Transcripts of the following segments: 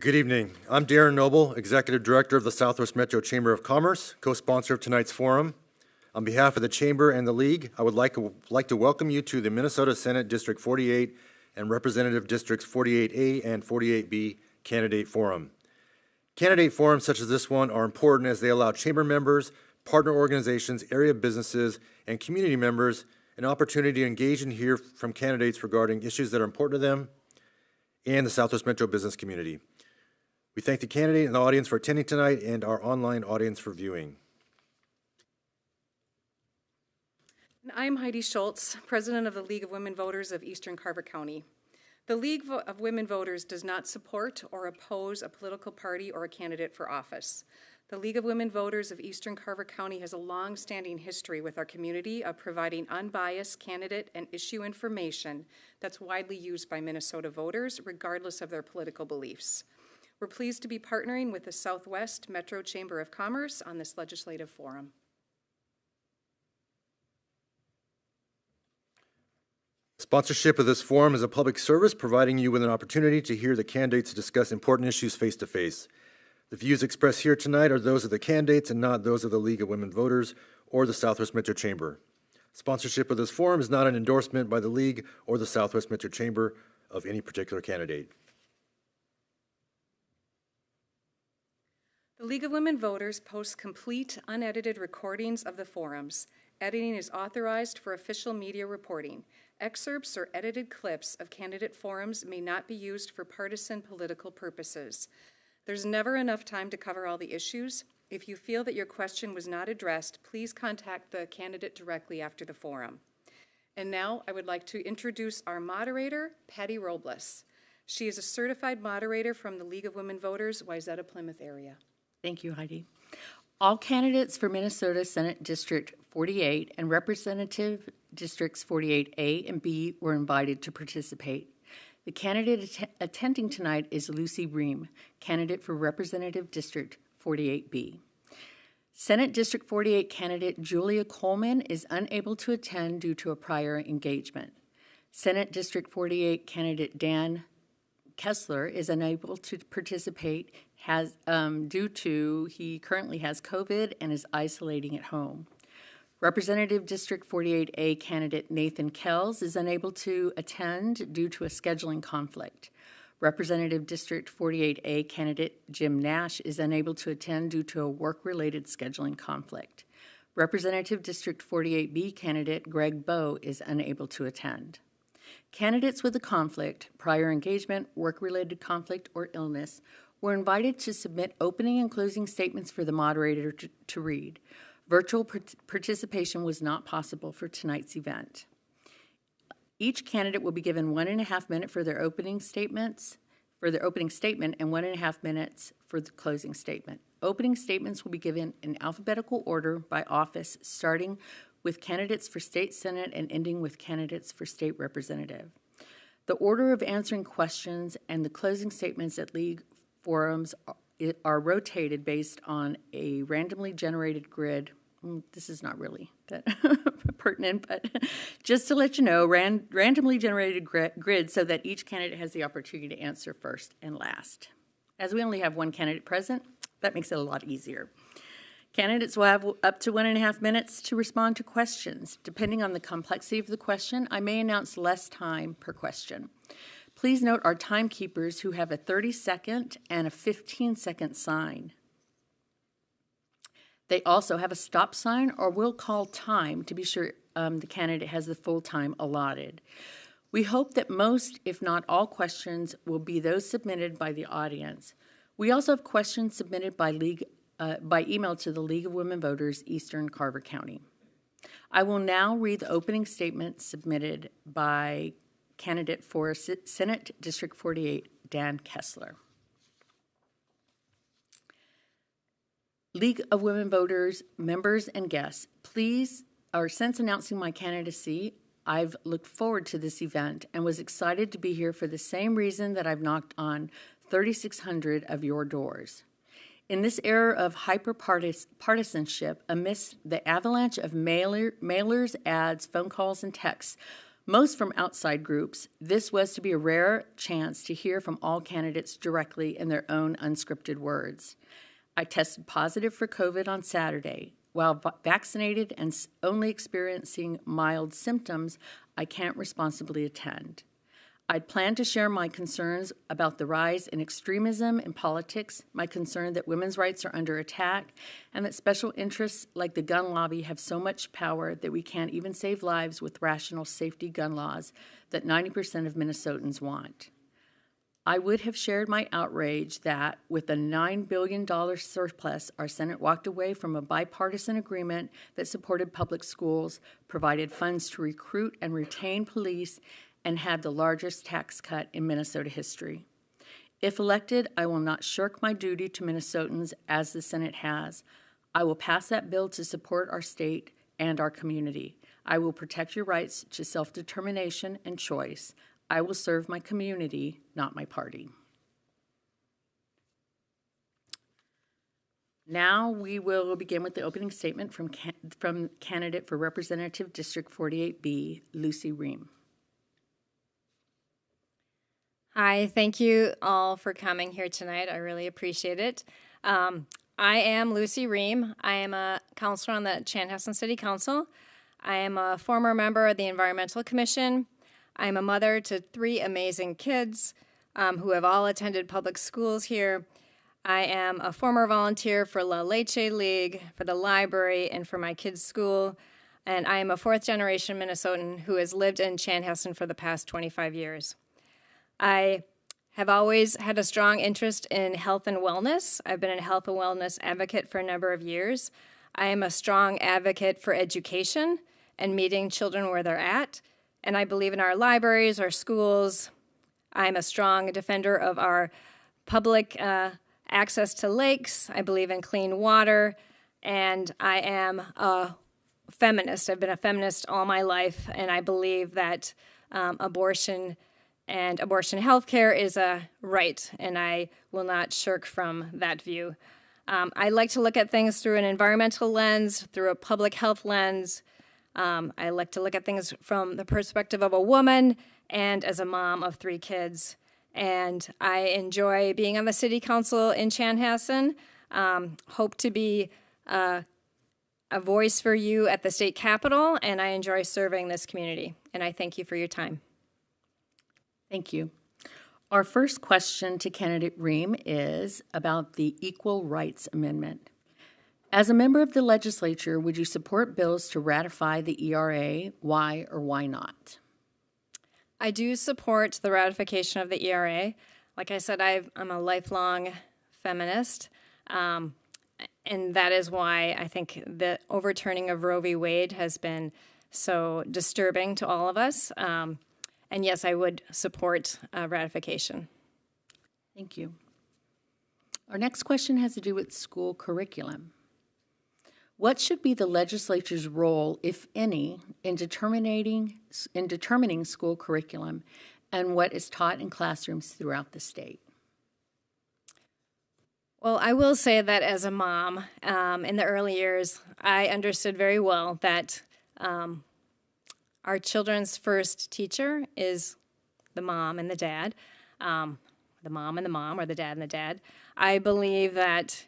Good evening. I'm Darren Noble, Executive Director of the Southwest Metro Chamber of Commerce, co-sponsor of tonight's forum. On behalf of the Chamber and the League, I would like to welcome you to the Minnesota Senate District 48 and Representative Districts 48A and 48B Candidate Forum. Candidate forums such as this one are important as they allow Chamber members, partner organizations, area businesses, and community members an opportunity to engage and hear from candidates regarding issues that are important to them and the Southwest Metro business community. We thank the candidate and the audience for attending tonight and our online audience for viewing. I'm Heidi Schultz, President of the League of Women Voters of Eastern Carver County. The League of Women Voters does not support or oppose a political party or a candidate for office. The League of Women Voters of Eastern Carver County has a long-standing history with our community of providing unbiased candidate and issue information that's widely used by Minnesota voters, regardless of their political beliefs. We're pleased to be partnering with the Southwest Metro Chamber of Commerce on this legislative forum. Sponsorship of this forum is a public service providing you with an opportunity to hear the candidates discuss important issues face-to-face. The views expressed here tonight are those of the candidates and not those of the League of Women Voters or the Southwest Metro Chamber. Sponsorship of this forum is not an endorsement by the League or the Southwest Metro Chamber of any particular candidate. The League of Women Voters posts complete, unedited recordings of the forums. Editing is authorized for official media reporting. Excerpts or edited clips of candidate forums may not be used for partisan political purposes. There's never enough time to cover all the issues. If you feel that your question was not addressed, please contact the candidate directly after the forum. And now I would like to introduce our moderator, Patty Robles. She is a certified moderator from the League of Women Voters, Wayzata, Plymouth area. Thank you, Heidi. All candidates for Minnesota Senate District 48 and Representative Districts 48A and B were invited to participate. The candidate attending tonight is Lucy Ream, candidate for Representative District 48B. Senate District 48 candidate Julia Coleman is unable to attend due to a prior engagement. Senate District 48 candidate Dan Kessler is unable to participate due to he currently has COVID and is isolating at home. Representative District 48A candidate Nathan Kells is unable to attend due to a scheduling conflict. Representative District 48A candidate Jim Nash is unable to attend due to a work-related scheduling conflict. Representative District 48B candidate Greg Bowe is unable to attend. Candidates with a conflict, prior engagement, work-related conflict, or illness were invited to submit opening and closing statements for the moderator to read. Virtual participation was not possible for tonight's event. Each candidate will be given 1.5 minutes for their opening statement and 1.5 minutes for the closing statement. Opening statements will be given in alphabetical order by office, starting with candidates for state senate and ending with candidates for state representative. The order of answering questions and the closing statements at League forums are rotated based on a randomly generated grid. This is not really that pertinent, but just to let you know, randomly generated grid so that each candidate has the opportunity to answer first and last. As we only have one candidate present, that makes it a lot easier. Candidates will have up to 1.5 minutes to respond to questions. Depending on the complexity of the question, I may announce less time per question. Please note our timekeepers who have a 30-second and a 15-second sign. They also have a stop sign or will call time to be sure the candidate has the full time allotted. We hope that most, if not all, questions will be those submitted by the audience. We also have questions submitted by email to the League of Women Voters, Eastern Carver County. I will now read the opening statement submitted by candidate for Senate District 48, Dan Kessler. League of Women Voters, members and guests, since announcing my candidacy, I've looked forward to this event and was excited to be here for the same reason that I've knocked on 3,600 of your doors. In this era of hyper-partisanship, amidst the avalanche of mailers, ads, phone calls, and texts, most from outside groups, this was to be a rare chance to hear from all candidates directly in their own unscripted words. I tested positive for COVID on Saturday. While vaccinated and only experiencing mild symptoms, I can't responsibly attend. I'd planned to share my concerns about the rise in extremism in politics, my concern that women's rights are under attack, and that special interests like the gun lobby have so much power that we can't even save lives with rational safety gun laws that 90% of Minnesotans want. I would have shared my outrage that, with a $9 billion surplus, our Senate walked away from a bipartisan agreement that supported public schools, provided funds to recruit and retain police, and had the largest tax cut in Minnesota history. If elected, I will not shirk my duty to Minnesotans as the Senate has. I will pass that bill to support our state and our community. I will protect your rights to self-determination and choice. I will serve my community, not my party. Now we will begin with the opening statement from candidate for Representative District 48B, Lucy Ream. Hi, thank you all for coming here tonight. I really appreciate it. I am Lucy Ream. I am a counselor on the Chanhassen City Council. I am a former member of the Environmental Commission. I am a mother to 3 amazing kids who have all attended public schools here. I am a former volunteer for La Leche League, for the library, and for my kids' school. And I am a 4th-generation Minnesotan who has lived in Chanhassen for the past 25 years. I have always had a strong interest in health and wellness. I've been a health and wellness advocate for a number of years. I am a strong advocate for education and meeting children where they're at. And I believe in our libraries, our schools. I'm a strong defender of our public access to lakes. I believe in clean water. And I am a feminist. I've been a feminist all my life. And I believe that abortion and abortion health care is a right, and I will not shirk from that view. I like to look at things through an environmental lens, through a public health lens. I like to look at things from the perspective of a woman and as a mom of 3 kids. And I enjoy being on the city council in Chanhassen. Hope to be a voice for you at the state capitol, and I enjoy serving this community. And I thank you for your time. Thank you. Our first question to candidate Ream is about the Equal Rights Amendment. As a member of the legislature, would you support bills to ratify the ERA? Why or why not? I do support the ratification of the ERA. Like I said, I'm a lifelong feminist, and that is why I think the overturning of Roe v. Wade has been so disturbing to all of us. And yes, I would support ratification. Thank you. Our next question has to do with school curriculum. What should be the legislature's role, if any, in determining school curriculum and what is taught in classrooms throughout the state? Well, I will say that as a mom, in the early years, I understood very well that our children's first teacher is the mom and the dad, the mom and the mom, or the dad and the dad. I believe that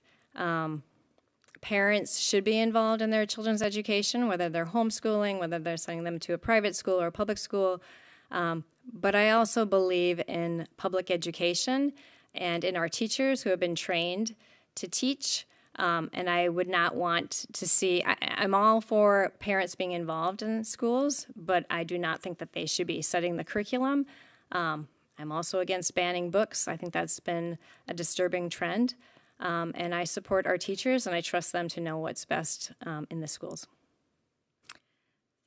parents should be involved in their children's education, whether they're homeschooling, whether they're sending them to a private school or a public school. But I also believe in public education and in our teachers who have been trained to teach. And I would not want to see, I'm all for parents being involved in schools, but I do not think that they should be setting the curriculum. I'm also against banning books. I think that's been a disturbing trend. And I support our teachers, and I trust them to know what's best in the schools.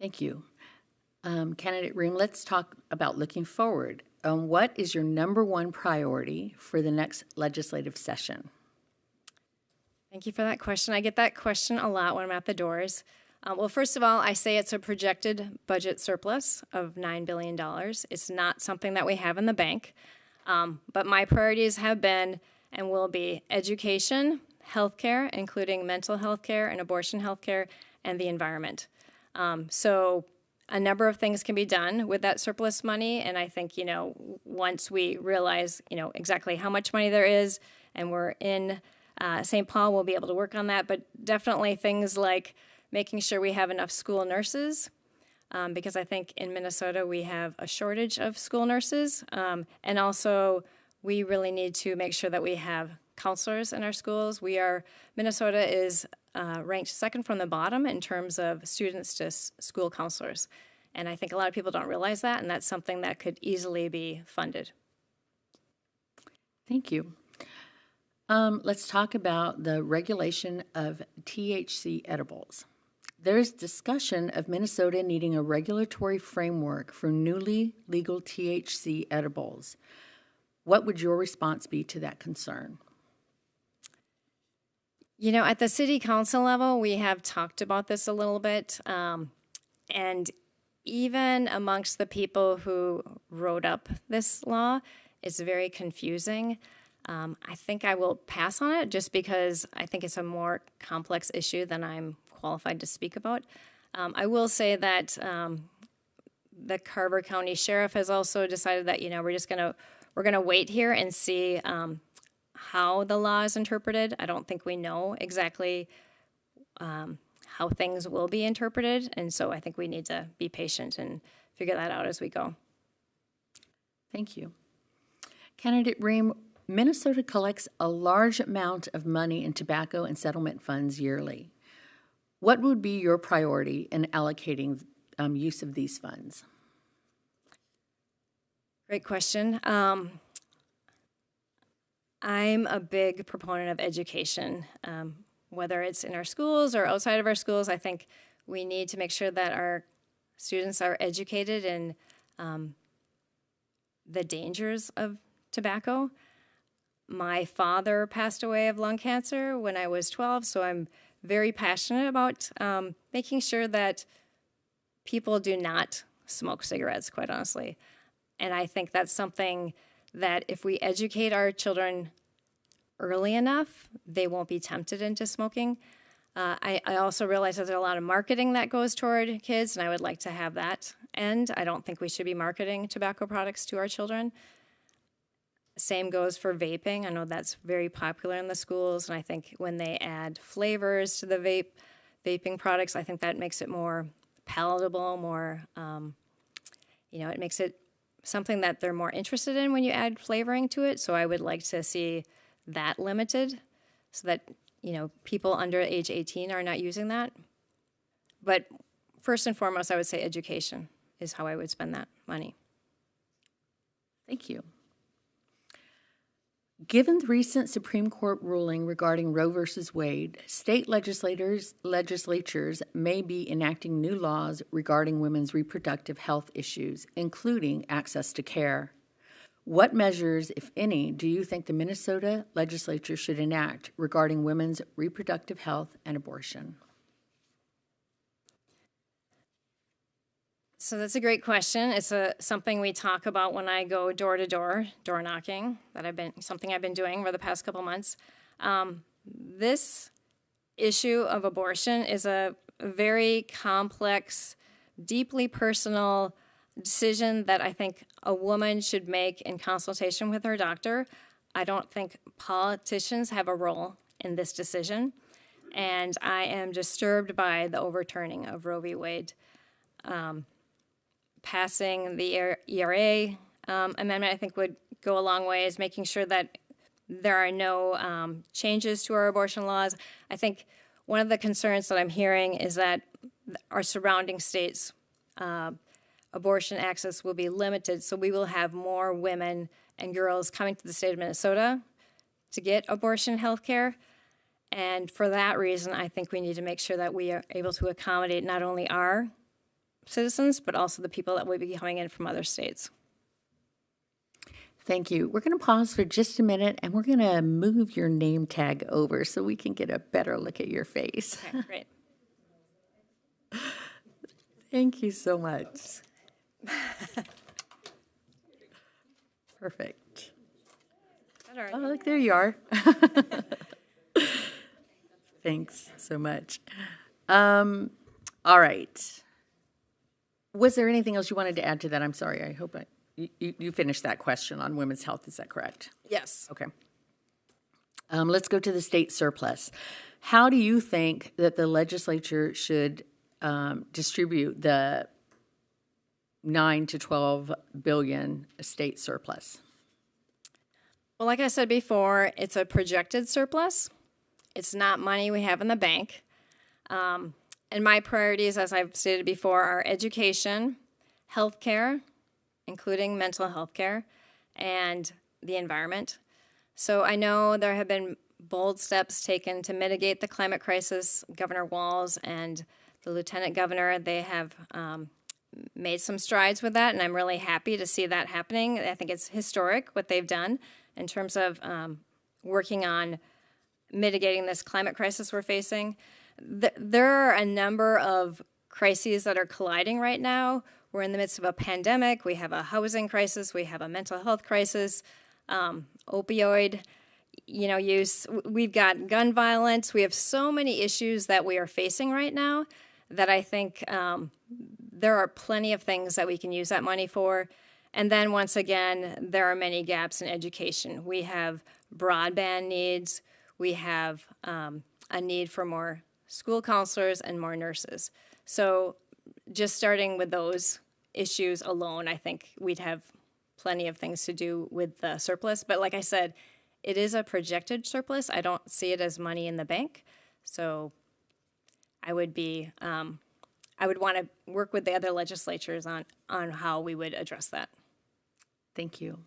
Thank you. Candidate Ream, let's talk about looking forward. What is your number 1 priority for the next legislative session? Thank you for that question. I get that question a lot when I'm at the doors. Well, first of all, I say it's a projected budget surplus of $9 billion. It's not something that we have in the bank. But my priorities have been and will be education, healthcare, including mental health care and abortion health care, and the environment. So a number of things can be done with that surplus money. And I think, once we realize, exactly how much money there is and we're in St. Paul, we'll be able to work on that. But definitely things like making sure we have enough school nurses, because I think in Minnesota we have a shortage of school nurses. And also we really need to make sure that we have counselors in our schools. Minnesota is ranked second from the bottom in terms of students to school counselors. And I think a lot of people don't realize that, and that's something that could easily be funded. Thank you. Let's talk about the regulation of THC edibles. There's discussion of Minnesota needing a regulatory framework for newly legal THC edibles. What would your response be to that concern? At the city council level, we have talked about this a little bit. And even amongst the people who wrote up this law, it's very confusing. I think I will pass on it just because I think it's a more complex issue than I'm qualified to speak about. I will say that the Carver County Sheriff has also decided that, we're gonna wait here and see how the law is interpreted. I don't think we know exactly how things will be interpreted, and so I think we need to be patient and figure that out as we go. Thank you. Candidate Ream, Minnesota collects a large amount of money in tobacco and settlement funds yearly. What would be your priority in allocating use of these funds? Great question. I'm a big proponent of education, whether it's in our schools or outside of our schools. I think we need to make sure that our students are educated in the dangers of tobacco. My father passed away of lung cancer when I was 12, so I'm very passionate about making sure that people do not smoke cigarettes, quite honestly. And I think that's something that if we educate our children early enough, they won't be tempted into smoking. I also realize that there's a lot of marketing that goes toward kids, and I would like to have that end. I don't think we should be marketing tobacco products to our children. Same goes for vaping. I know that's very popular in the schools, and I think when they add flavors to the vaping products, I think that makes it more palatable, more, it makes it something that they're more interested in when you add flavoring to it. So I would like to see that limited so that, people under age 18 are not using that. But first and foremost, I would say education is how I would spend that money. Thank you. Given the recent Supreme Court ruling regarding Roe v. Wade, state legislatures may be enacting new laws regarding women's reproductive health issues, including access to care. What measures, if any, do you think the Minnesota legislature should enact regarding women's reproductive health and abortion? So that's a great question. It's something we talk about when I go door to door, door knocking. Something I've been doing over the past couple months. This issue of abortion is a very complex, deeply personal decision that I think a woman should make in consultation with her doctor. I don't think politicians have a role in this decision, and I am disturbed by the overturning of Roe v. Wade. Passing the ERA amendment, I think, would go a long way, is making sure that there are no changes to our abortion laws. I think one of the concerns that I'm hearing is that our surrounding states' abortion access will be limited, so we will have more women and girls coming to the state of Minnesota to get abortion health care. And for that reason, I think we need to make sure that we are able to accommodate not only our citizens, but also the people that will be coming in from other states. Thank you. We're going to pause for just a minute, and we're going to move your name tag over so we can get a better look at your face. Okay, great. Thank you so much. Perfect. Oh, look, there you are. Thanks so much. All right. Was there anything else you wanted to add to that? I'm sorry, I hope you finished that question on women's health, is that correct? Yes. Okay. Let's go to the state surplus. How do you think that the legislature should distribute the 9 to 12 billion state surplus? Well, like I said before, it's a projected surplus. It's not money we have in the bank. And my priorities, as I've stated before, are education, healthcare, including mental health care, and the environment. So I know there have been bold steps taken to mitigate the climate crisis. Governor Walz and the Lieutenant Governor, they have made some strides with that, and I'm really happy to see that happening. I think it's historic what they've done in terms of working on mitigating this climate crisis we're facing. There are a number of crises that are colliding right now. We're in the midst of a pandemic. We have a housing crisis. We have a mental health crisis, opioid, use. We've got gun violence. We have so many issues that we are facing right now that I think there are plenty of things that we can use that money for. And then once again, there are many gaps in education. We have broadband needs. We have a need for more school counselors and more nurses. So just starting with those issues alone, I think we'd have plenty of things to do with the surplus. But like I said, it is a projected surplus. I don't see it as money in the bank. So I would want to work with the other legislatures on how we would address that. Thank you.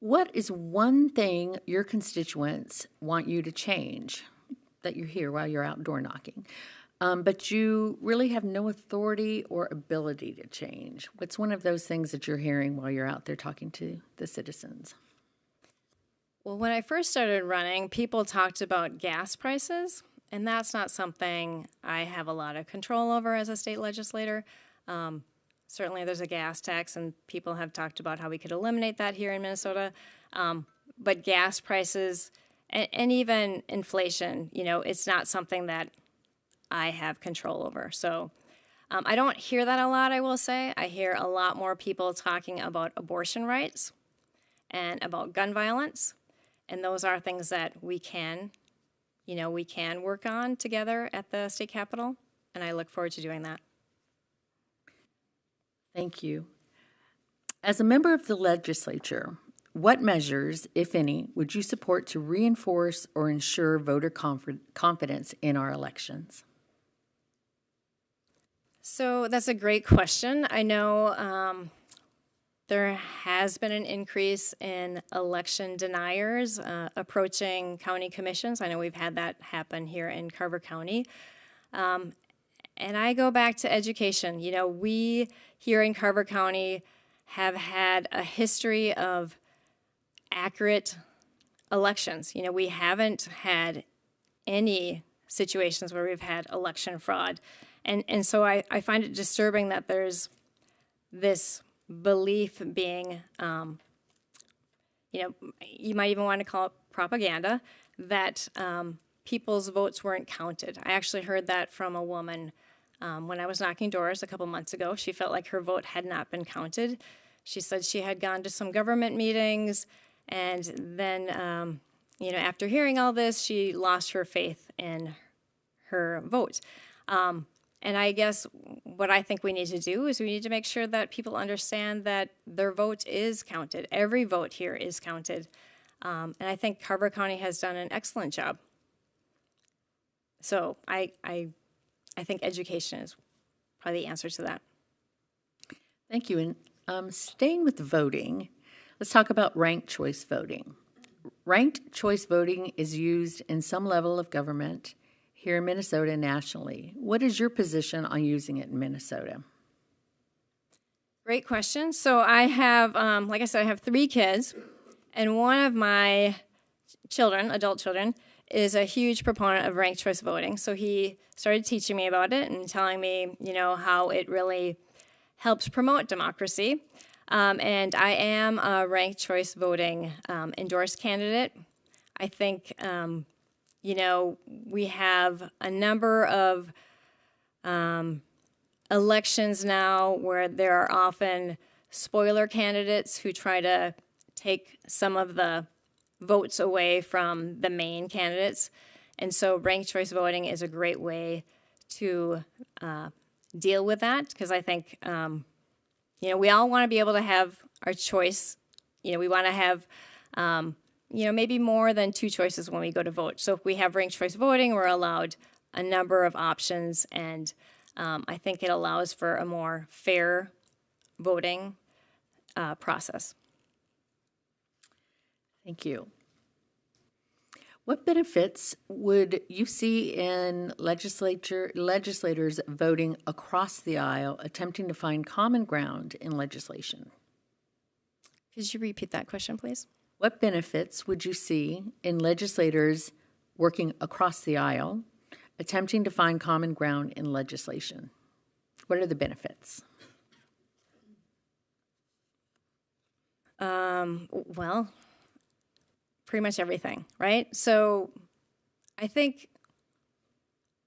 What is one thing your constituents want you to change that you hear while you're out door knocking, but you really have no authority or ability to change? What's one of those things that you're hearing while you're out there talking to the citizens? Well, when I first started running, people talked about gas prices, and that's not something I have a lot of control over as a state legislator. Certainly there's a gas tax, and people have talked about how we could eliminate that here in Minnesota. But gas prices and even inflation, it's not something that I have control over. So I don't hear that a lot, I will say. I hear a lot more people talking about abortion rights and about gun violence. And those are things that we can work on together at the state capitol. And I look forward to doing that. Thank you. As a member of the legislature, what measures, if any, would you support to reinforce or ensure voter confidence in our elections? So that's a great question. I know there has been an increase in election deniers approaching county commissions. I know we've had that happen here in Carver County. And I go back to education. We here in Carver County have had a history of accurate elections. We haven't had any situations where we've had election fraud. And so I find it disturbing that there's this belief being, you might even want to call it propaganda, that people's votes weren't counted. I actually heard that from a woman when I was knocking doors a couple months ago. She felt like her vote had not been counted. She said she had gone to some government meetings, and then, after hearing all this, she lost her faith in her vote. And I guess what I think we need to do is we need to make sure that people understand that their vote is counted. Every vote here is counted. And I think Carver County has done an excellent job. So I think education is probably the answer to that. Thank you. And staying with voting, let's talk about ranked choice voting. Ranked choice voting is used in some level of government here in Minnesota and nationally. What is your position on using it in Minnesota? Great question. So I have, like I said, I have 3 kids, and one of my children, adult children, is a huge proponent of ranked choice voting. So he started teaching me about it and telling me, how it really helps promote democracy. And I am a ranked choice voting endorsed candidate. I think, we have a number of elections now where there are often spoiler candidates who try to take some of the votes away from the main candidates. And so ranked choice voting is a great way to deal with that, because I think, we all want to be able to have our choice. We want to have, maybe more than two choices when we go to vote. So if we have ranked choice voting, we're allowed a number of options, and I think it allows for a more fair voting process. Thank you. What benefits would you see in legislators voting across the aisle, attempting to find common ground in legislation? Could you repeat that question, please? What benefits would you see in legislators working across the aisle, attempting to find common ground in legislation? What are the benefits? Well, pretty much everything, right? So I think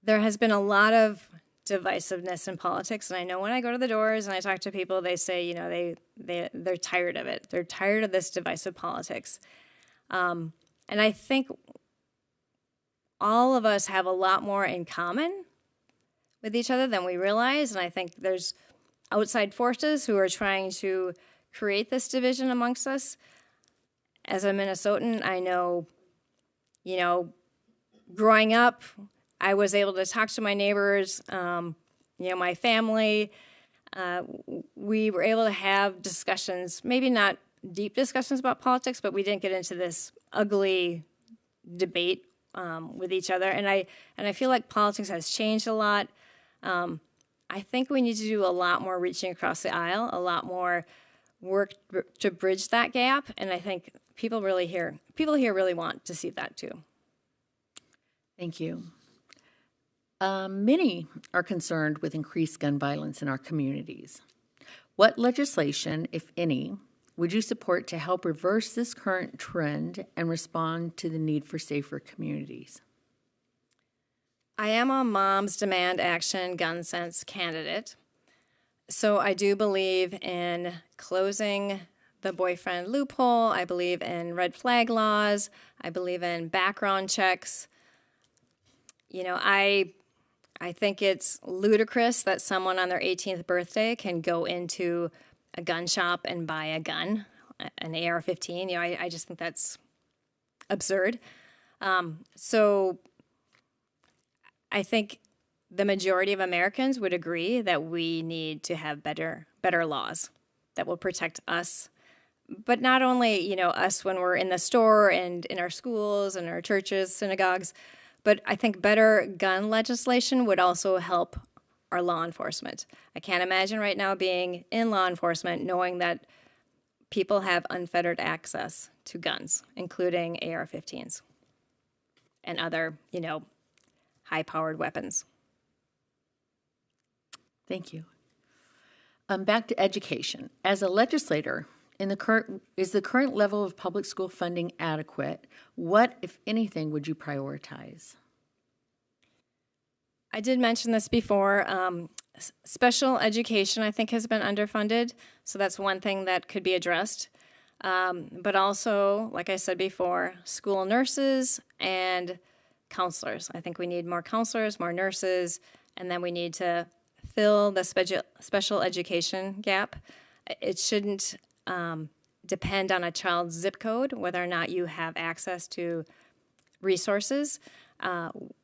there has been a lot of divisiveness in politics, and I know when I go to the doors and I talk to people, they say, they're tired of it. They're tired of this divisive politics. And I think all of us have a lot more in common with each other than we realize, and I think there's outside forces who are trying to create this division amongst us. As a Minnesotan, I know, growing up, I was able to talk to my neighbors, my family. We were able to have discussions, maybe not deep discussions about politics, but we didn't get into this ugly debate with each other. And I feel like politics has changed a lot. I think we need to do a lot more reaching across the aisle, a lot more work to bridge that gap. And I think people here really want to see that too. Thank you. Many are concerned with increased gun violence in our communities. What legislation, if any, would you support to help reverse this current trend and respond to the need for safer communities? I am a Moms Demand Action Gun Sense candidate. So I do believe in closing the boyfriend loophole. I believe in red flag laws. I believe in background checks. I think it's ludicrous that someone on their 18th birthday can go into a gun shop and buy a gun, an AR-15. I just think that's absurd. So I think the majority of Americans would agree that we need to have better laws that will protect us. But not only, us when we're in the store and in our schools and our churches, synagogues, but I think better gun legislation would also help our law enforcement. I can't imagine right now being in law enforcement knowing that people have unfettered access to guns, including AR-15s and other, high-powered weapons. Thank you. Back to education. As a legislator, is the current level of public school funding adequate? What, if anything, would you prioritize? I did mention this before. Special education, I think, has been underfunded, so that's one thing that could be addressed. But also, like I said before, school nurses and counselors. I think we need more counselors, more nurses, and then we need to fill the special education gap. It shouldn't depend on a child's zip code, whether or not you have access to resources.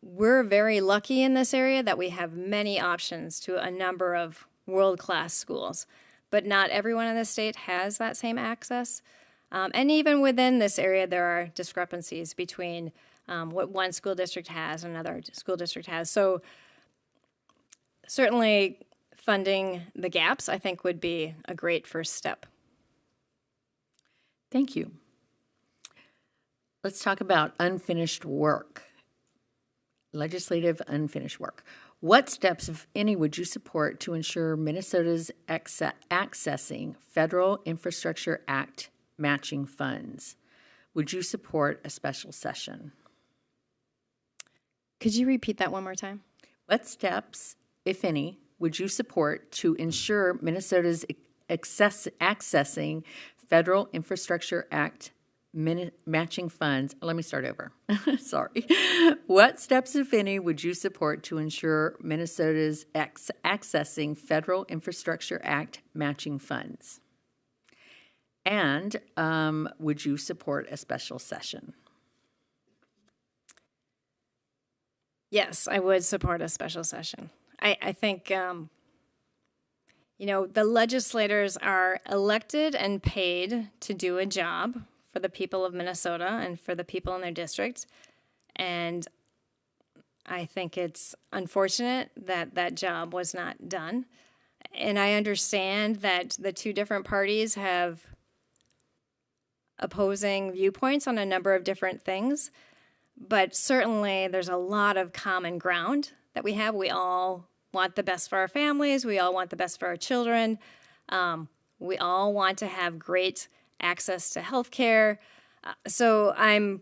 We're very lucky in this area that we have many options to a number of world-class schools, but not everyone in the state has that same access. And even within this area, there are discrepancies between what one school district has and another school district has. So certainly funding the gaps, I think, would be a great first step. Thank you. Let's talk about unfinished work, legislative unfinished work. What steps, if any, would you support to ensure Minnesota's accessing Federal Infrastructure Act matching funds? Would you support a special session? Could you repeat that one more time? What steps, if any, would you support to ensure Minnesota's accessing Federal Infrastructure Act matching funds? Let me start over. Sorry. What steps, if any, would you support to ensure Minnesota's accessing Federal Infrastructure Act matching funds? And would you support a special session? Yes, I would support a special session. I think, the legislators are elected and paid to do a job for the people of Minnesota and for the people in their district. And I think it's unfortunate that that job was not done. And I understand that the two different parties have opposing viewpoints on a number of different things, but certainly there's a lot of common ground that we have. We all want the best for our families. We all want the best for our children. We all want to have great access to health care. So I'm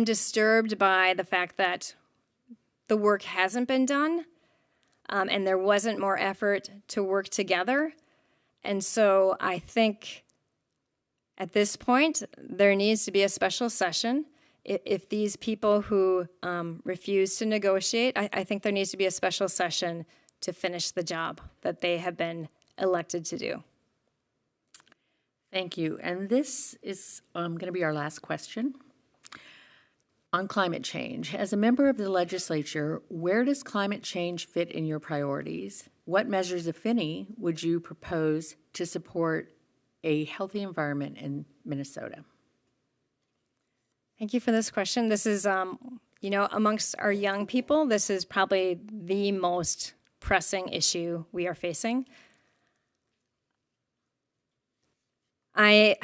disturbed by the fact that the work hasn't been done, and there wasn't more effort to work together. And so I think at this point, there needs to be a special session. If these people who refuse to negotiate, I think there needs to be a special session to finish the job that they have been elected to do. Thank you. And this is going to be our last question. On climate change, as a member of the legislature, where does climate change fit in your priorities? What measures, if any, would you propose to support a healthy environment in Minnesota? Thank you for this question. This is, amongst our young people, this is probably the most pressing issue we are facing. I've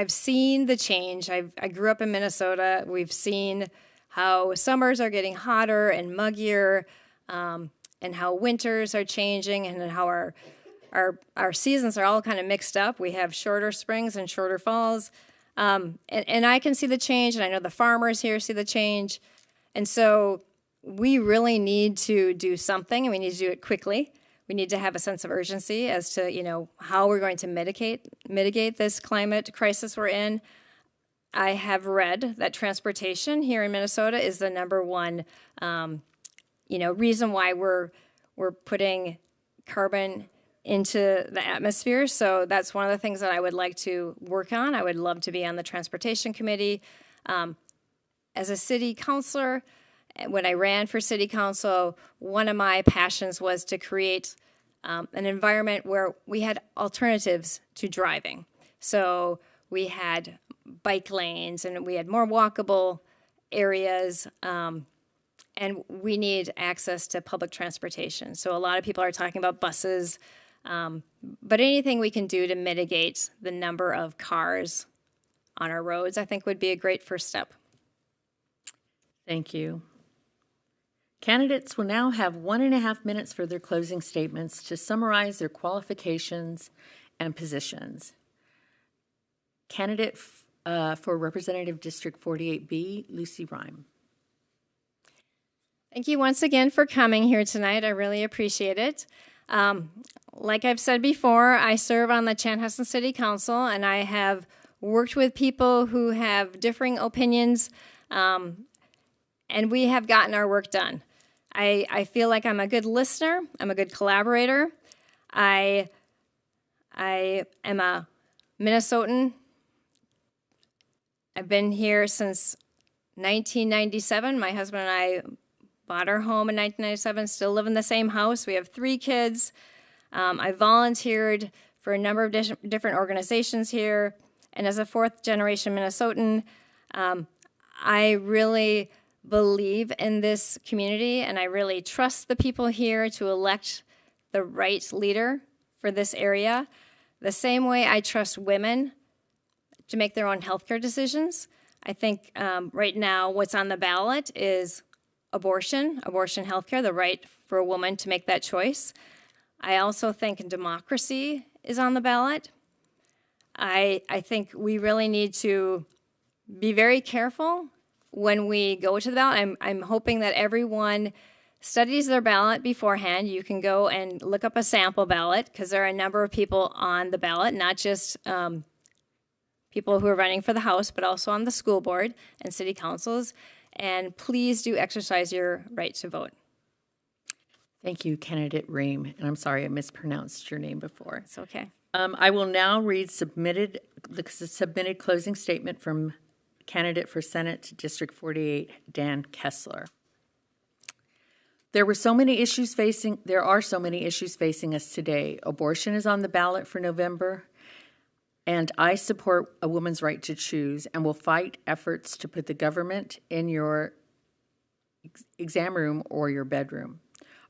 seen the change. I grew up in Minnesota. We've seen how summers are getting hotter and muggier, and how winters are changing, and how our seasons are all kind of mixed up. We have shorter springs and shorter falls. And I can see the change, and I know the farmers here see the change. And so we really need to do something, and we need to do it quickly. We need to have a sense of urgency as to, how we're going to mitigate this climate crisis we're in. I have read that transportation here in Minnesota is the number one, reason why we're putting carbon into the atmosphere. So that's one of the things that I would like to work on. I would love to be on the transportation committee. As a city councilor, when I ran for city council, one of my passions was to create an environment where we had alternatives to driving. So we had bike lanes, and we had more walkable areas, and we need access to public transportation. So a lot of people are talking about buses, but anything we can do to mitigate the number of cars on our roads, I think would be a great first step. Thank you. Candidates will now have 1.5 minutes for their closing statements to summarize their qualifications and positions. Candidate for Representative District 48B, Lucy Rime. Thank you once again for coming here tonight. I really appreciate it. Like I've said before, I serve on the Chanhassen City Council, and I have worked with people who have differing opinions, and we have gotten our work done. I feel like I'm a good listener. I'm a good collaborator. I am a Minnesotan. I've been here since 1997. My husband and I bought our home in 1997, still live in the same house. We have 3 kids. I volunteered for a number of different organizations here. And as a 4th-generation Minnesotan, I really believe in this community, and I really trust the people here to elect the right leader for this area. The same way I trust women to make their own healthcare decisions. I think right now what's on the ballot is abortion healthcare, the right for a woman to make that choice. I also think democracy is on the ballot. I think we really need to be very careful when we go to the ballot. I'm hoping that everyone studies their ballot beforehand. You can go and look up a sample ballot because there are a number of people on the ballot, not just people who are running for the House, but also on the school board and city councils. And please do exercise your right to vote. Thank you, candidate Ream. And I'm sorry I mispronounced your name before. It's okay. I will now read the submitted closing statement from candidate for Senate District 48, Dan Kessler. There are so many issues facing us today. Abortion is on the ballot for November, and I support a woman's right to choose and will fight efforts to put the government in your exam room or your bedroom.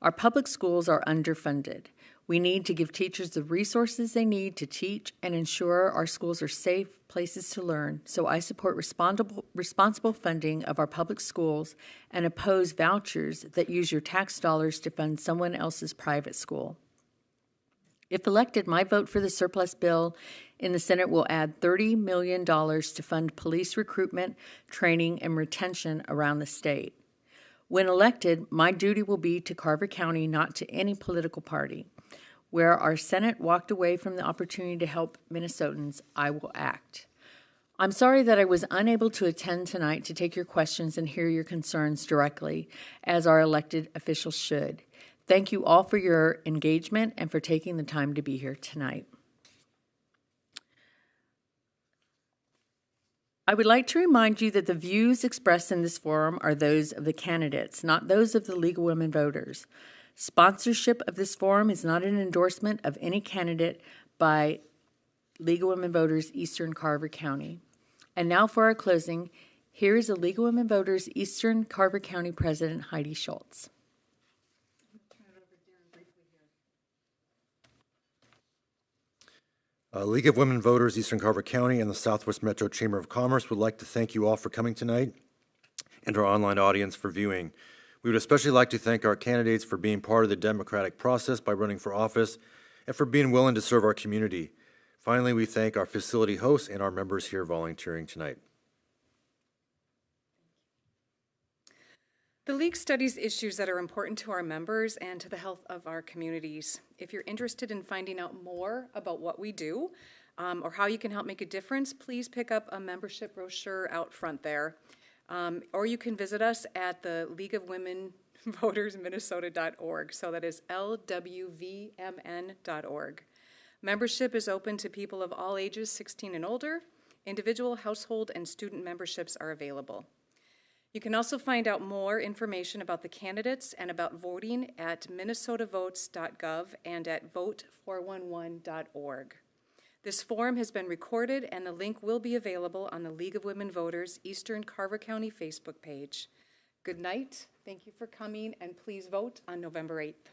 Our public schools are underfunded. We need to give teachers the resources they need to teach and ensure our schools are safe places to learn. So I support responsible funding of our public schools and oppose vouchers that use your tax dollars to fund someone else's private school. If elected, my vote for the surplus bill in the Senate will add $30 million to fund police recruitment, training, and retention around the state. When elected, my duty will be to Carver County, not to any political party. Where our Senate walked away from the opportunity to help Minnesotans, I will act. I'm sorry that I was unable to attend tonight to take your questions and hear your concerns directly, as our elected officials should. Thank you all for your engagement and for taking the time to be here tonight. I would like to remind you that the views expressed in this forum are those of the candidates, not those of the League of Women Voters. Sponsorship of this forum is not an endorsement of any candidate by League of Women Voters Eastern Carver County. And now for our closing, here is the League of Women Voters Eastern Carver County President Heidi Schultz. League of Women Voters, Eastern Carver County, and the Southwest Metro Chamber of Commerce would like to thank you all for coming tonight and our online audience for viewing. We would especially like to thank our candidates for being part of the democratic process by running for office and for being willing to serve our community. Finally, we thank our facility hosts and our members here volunteering tonight. The League studies issues that are important to our members and to the health of our communities. If you're interested in finding out more about what we do or how you can help make a difference, please pick up a membership brochure out front there. Or you can visit us at the League of Women Voters Minnesota.org. So that is LWVMN.org. Membership is open to people of all ages 16 and older. Individual, household, and student memberships are available. You can also find out more information about the candidates and about voting at minnesotavotes.gov and at vote411.org. This forum has been recorded and the link will be available on the League of Women Voters Eastern Carver County Facebook page. Good night, thank you for coming, and please vote on November 8th.